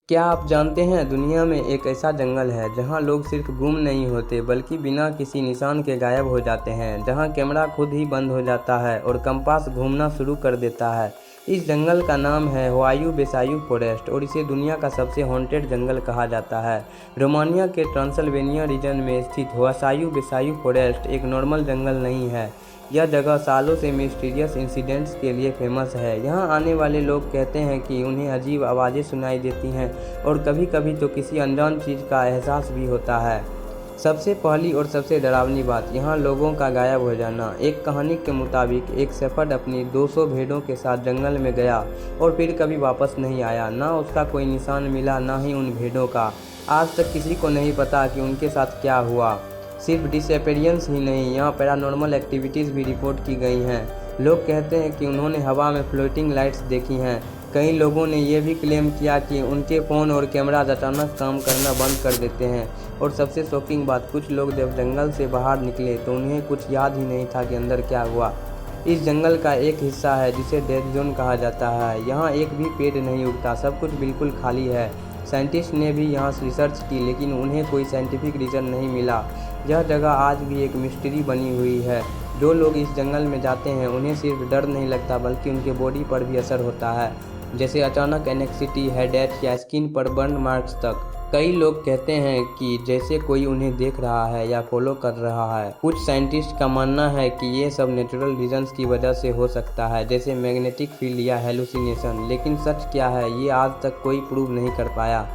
क्या आप जानते हैं दुनिया में एक ऐसा जंगल है जहां लोग सिर्फ गुम नहीं होते बल्कि बिना किसी निशान के गायब हो जाते हैं, जहां कैमरा खुद ही बंद हो जाता है और कंपास घूमना शुरू कर देता है। इस जंगल का नाम है हुआयू बेसायू फॉरेस्ट और इसे दुनिया का सबसे हॉन्टेड जंगल कहा जाता है। रोमानिया के ट्रांसल्वेनिया रीजन में स्थित हुआसायू बेसायू फॉरेस्ट एक नॉर्मल जंगल नहीं है। यह जगह सालों से मिस्टीरियस इंसिडेंट्स के लिए फेमस है। यहाँ आने वाले लोग कहते हैं कि उन्हें अजीब आवाज़ें सुनाई देती हैं और कभी कभी तो किसी अनजान चीज़ का एहसास भी होता है। सबसे पहली और सबसे डरावनी बात यहाँ लोगों का गायब हो जाना। एक कहानी के मुताबिक एक शेफर्ड अपनी 200 भेड़ों के साथ जंगल में गया और फिर कभी वापस नहीं आया। ना उसका कोई निशान मिला, ना ही उन भेड़ों का। आज तक किसी को नहीं पता कि उनके साथ क्या हुआ। सिर्फ डिसअपेरियंस ही नहीं, यहाँ पैरानॉर्मल एक्टिविटीज़ भी रिपोर्ट की गई हैं। लोग कहते हैं कि उन्होंने हवा में फ्लोटिंग लाइट्स देखी हैं। कई लोगों ने यह भी क्लेम किया कि उनके फ़ोन और कैमराज अचानक काम करना बंद कर देते हैं। और सबसे शॉकिंग बात, कुछ लोग जब जंगल से बाहर निकले तो उन्हें कुछ याद ही नहीं था कि अंदर क्या हुआ। इस जंगल का एक हिस्सा है जिसे डेड जोन कहा जाता है। यहाँ एक भी पेड़ नहीं उगता, सब कुछ बिल्कुल खाली है। साइंटिस्ट ने भी यहाँ रिसर्च की लेकिन उन्हें कोई साइंटिफिक रीज़न नहीं मिला। यह जगह आज भी एक मिस्ट्री बनी हुई है। जो लोग इस जंगल में जाते हैं उन्हें सिर्फ डर नहीं लगता बल्कि उनके बॉडी पर भी असर होता है, जैसे अचानक एनेक्सिटी, हेडेक या स्किन पर बर्न मार्क्स तक। कई लोग कहते हैं कि जैसे कोई उन्हें देख रहा है या फॉलो कर रहा है। कुछ साइंटिस्ट का मानना है कि ये सब नेचुरल रीजंस की वजह से हो सकता है, जैसे मैग्नेटिक फील्ड या हेलुसिनेशन। लेकिन सच क्या है ये आज तक कोई प्रूव नहीं कर पाया।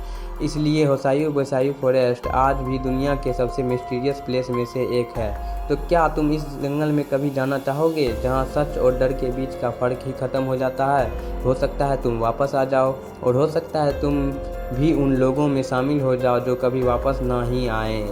इसलिए हुआसायू बेसायू फॉरेस्ट आज भी दुनिया के सबसे मिस्टीरियस प्लेस में से एक है। तो क्या तुम इस जंगल में कभी जाना चाहोगे जहां सच और डर के बीच का फ़र्क ही ख़त्म हो जाता है? हो सकता है तुम वापस आ जाओ और हो सकता है तुम भी उन लोगों में शामिल हो जाओ जो कभी वापस ना ही आएँ।